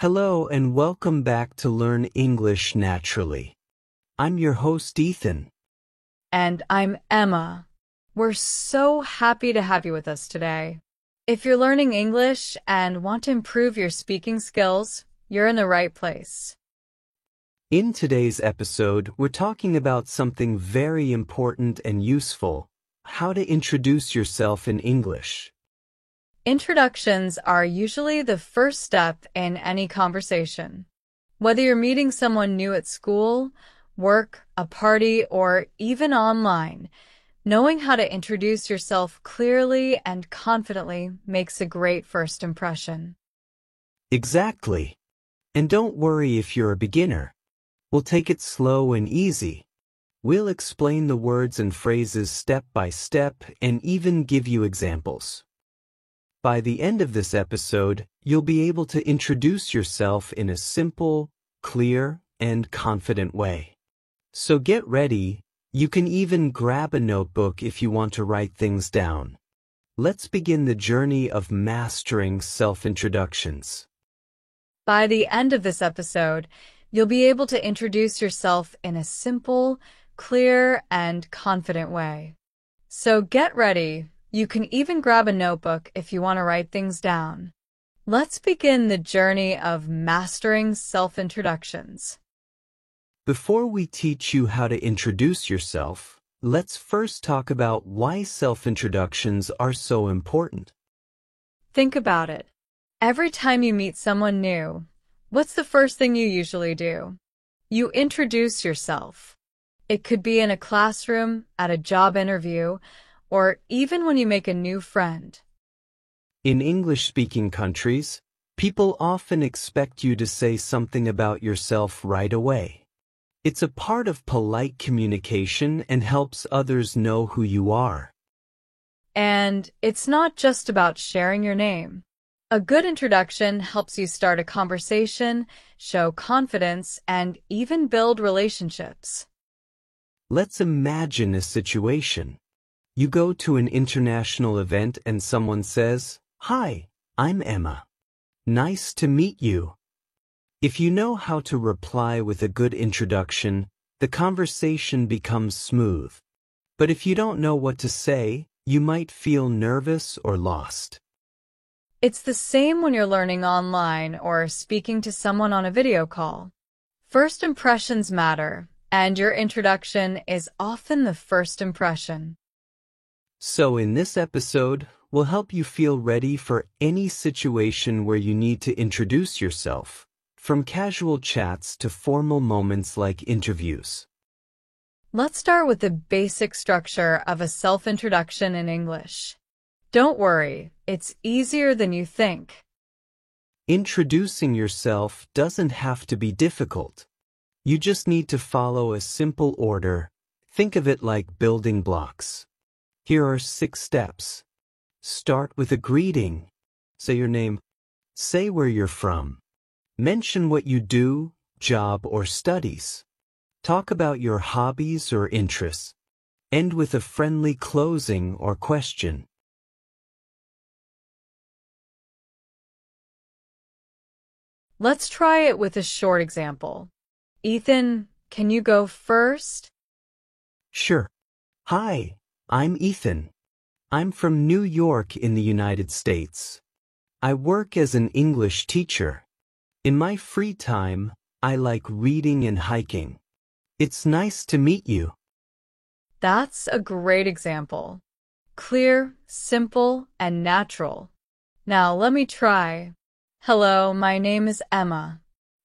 Hello and welcome back to Learn English Naturally. I'm your host, Ethan. And I'm Emma. We're so happy to have you with us today. If you're learning English and want to improve your speaking skills, you're in the right place. In today's episode, we're talking about something very important and useful: how to introduce yourself in English. Introductions are usually the first step in any conversation. Whether you're meeting someone new at school, work, a party, or even online, knowing how to introduce yourself clearly and confidently makes a great first impression. Exactly. And don't worry if you're a beginner. We'll take it slow and easy. We'll explain the words and phrases step by step and even give you examples. By the end of this episode, you'll be able to introduce yourself in a simple, clear, and confident way. So get ready. You can even grab a notebook if you want to write things down. Let's begin the journey of mastering self-introductions. By the end of this episode, you'll be able to introduce yourself in a simple, clear, and confident way. So get ready. You can even grab a notebook if you want to write things down. Let's begin the journey of mastering self-introductions. Before we teach you how to introduce yourself, let's first talk about why self-introductions are so important. Think about it. Every time you meet someone new, what's the first thing you usually do? You introduce yourself. It could be in a classroom, at a job interview, or even when you make a new friend. In English-speaking countries, people often expect you to say something about yourself right away. It's a part of polite communication and helps others know who you are. And it's not just about sharing your name. A good introduction helps you start a conversation, show confidence, and even build relationships. Let's imagine a situation. You go to an international event and someone says, "Hi, I'm Emma. Nice to meet you." If you know how to reply with a good introduction, the conversation becomes smooth. But if you don't know what to say, you might feel nervous or lost. It's the same when you're learning online or speaking to someone on a video call. First impressions matter, and your introduction is often the first impression. So in this episode, we'll help you feel ready for any situation where you need to introduce yourself, from casual chats to formal moments like interviews. Let's start with the basic structure of a self-introduction in English. Don't worry, it's easier than you think. Introducing yourself doesn't have to be difficult. You just need to follow a simple order. Think of it like building blocks. Here are 6 steps. Start with a greeting. Say your name. Say where you're from. Mention what you do, job, or studies. Talk about your hobbies or interests. End with a friendly closing or question. Let's try it with a short example. Ethan, can you go first? Sure. Hi, I'm Ethan. I'm from New York in the United States. I work as an English teacher. In my free time, I like reading and hiking. It's nice to meet you. That's a great example. Clear, simple, and natural. Now let me try. Hello, my name is Emma.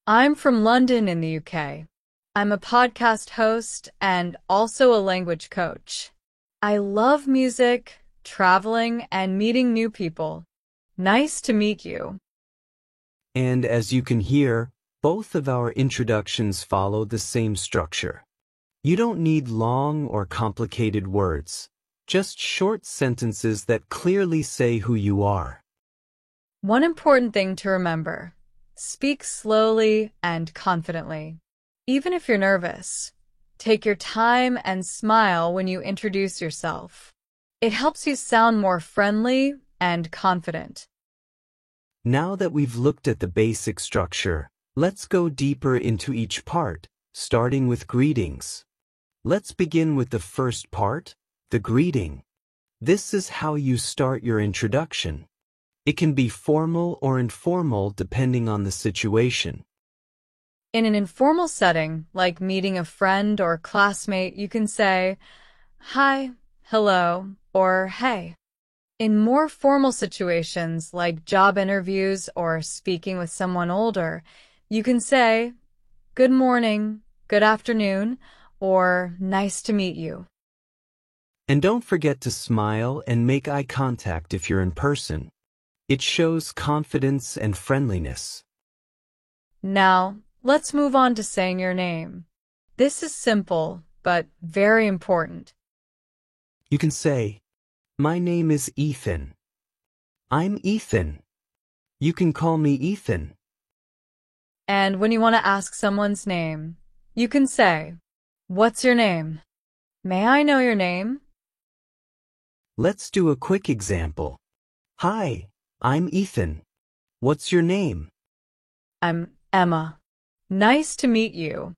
I'm from London in the UK. I'm a podcast host and also a language coach. I love music, traveling, and meeting new people. Nice to meet you. And as you can hear, both of our introductions follow the same structure. You don't need long or complicated words, just short sentences that clearly say who you are. One important thing to remember: speak slowly and confidently. Even if you're nervous, take your time and smile when you introduce yourself. It helps you sound more friendly and confident. Now that we've looked at the basic structure, let's go deeper into each part, starting with greetings. Let's begin with the first part, the greeting. This is how you start your introduction. It can be formal or informal depending on the situation. In an informal setting, like meeting a friend or classmate, you can say, "Hi," "Hello," or "Hey." In more formal situations, like job interviews or speaking with someone older, you can say, "Good morning," "Good afternoon," or "Nice to meet you." And don't forget to smile and make eye contact if you're in person. It shows confidence and friendliness. Now, let's move on to saying your name. This is simple, but very important. You can say, "My name is Ethan." "I'm Ethan." "You can call me Ethan." And when you want to ask someone's name, you can say, "What's your name? May I know your name?" Let's do a quick example. "Hi, I'm Ethan. What's your name?" "I'm Emma. Nice to meet you."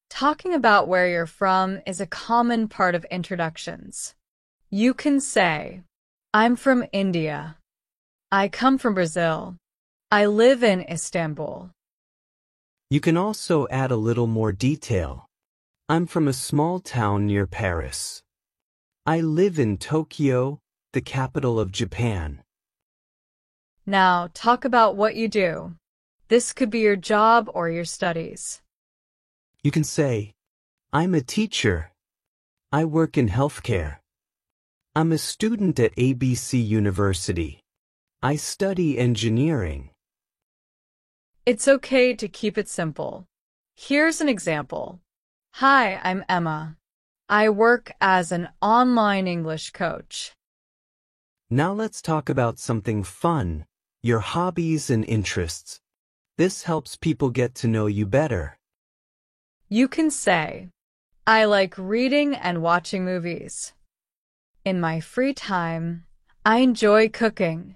Talking about where you're from is a common part of introductions. You can say, "I'm from India." "I come from Brazil." "I live in Istanbul." You can also add a little more detail. "I'm from a small town near Paris." "I live in Tokyo, the capital of Japan." Now, talk about what you do. This could be your job or your studies. You can say, "I'm a teacher. I work in healthcare." "I'm a student at ABC University. I study engineering." It's okay to keep it simple. Here's an example. "Hi, I'm Emma. I work as an online English coach." Now let's talk about something fun, your hobbies and interests. This helps people get to know you better. You can say, "I like reading and watching movies." "In my free time, I enjoy cooking."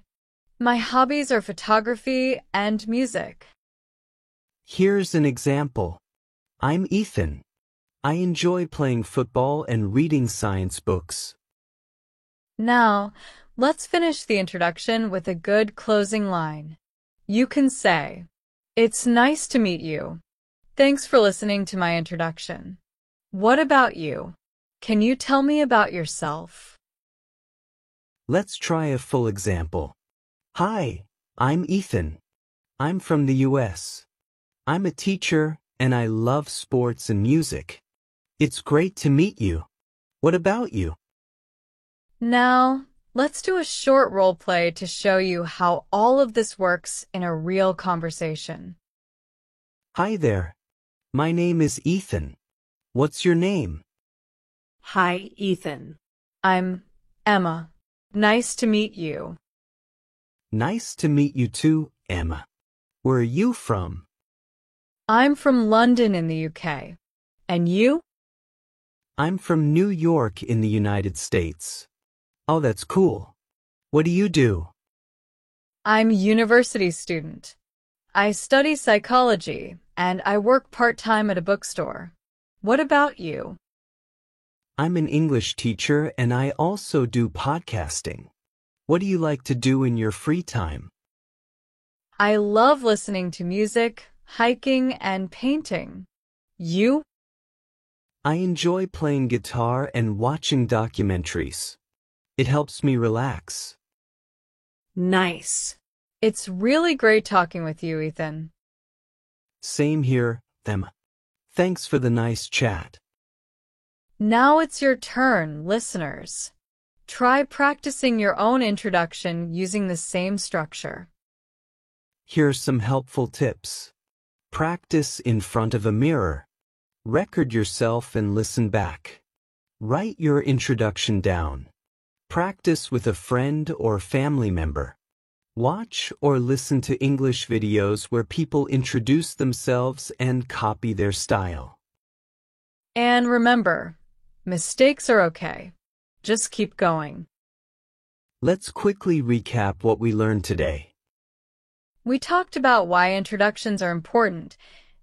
"My hobbies are photography and music." Here's an example. "I'm Ethan. I enjoy playing football and reading science books." Now, let's finish the introduction with a good closing line. You can say, "It's nice to meet you. Thanks for listening to my introduction. What about you? Can you tell me about yourself?" Let's try a full example. "Hi, I'm Ethan. I'm from the US. I'm a teacher and I love sports and music. It's great to meet you. What about you?" Now, let's do a short role play to show you how all of this works in a real conversation. "Hi there. My name is Ethan. What's your name?" Hi, Ethan. I'm Emma. Nice to meet you." "Nice to meet you too, Emma. Where are you from?" "I'm from London in the UK. And you?" "I'm from New York in the United States." "Oh, that's cool. What do you do?" "I'm a university student. I study psychology and I work part-time at a bookstore. What about you?" "I'm an English teacher and I also do podcasting. What do you like to do in your free time?" "I love listening to music, hiking, and painting. You?" "I enjoy playing guitar and watching documentaries. It helps me relax." Nice. It's really great talking with you, Ethan. Same here, Emma. Thanks for the nice chat. Now it's your turn, listeners. Try practicing your own introduction using the same structure. Here's some helpful tips. Practice in front of a mirror. Record yourself and listen back. Write your introduction down. Practice with a friend or family member. Watch or listen to English videos where people introduce themselves and copy their style. And remember, mistakes are okay. Just keep going. Let's quickly recap what we learned today. We talked about why introductions are important,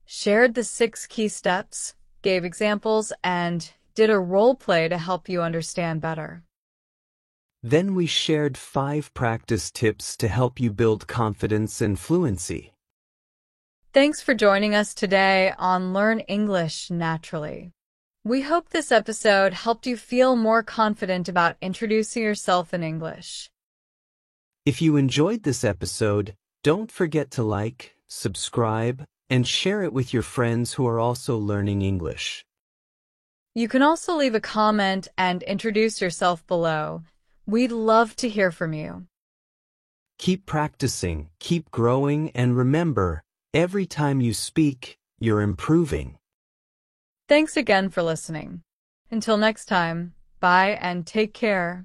shared the 6 key steps, gave examples, and did a role play to help you understand better. Then we shared 5 practice tips to help you build confidence and fluency. Thanks for joining us today on Learn English Naturally. We hope this episode helped you feel more confident about introducing yourself in English. If you enjoyed this episode, don't forget to like, subscribe, and share it with your friends who are also learning English. You can also leave a comment and introduce yourself below. We'd love to hear from you. Keep practicing, keep growing, and remember, every time you speak, you're improving. Thanks again for listening. Until next time, bye and take care.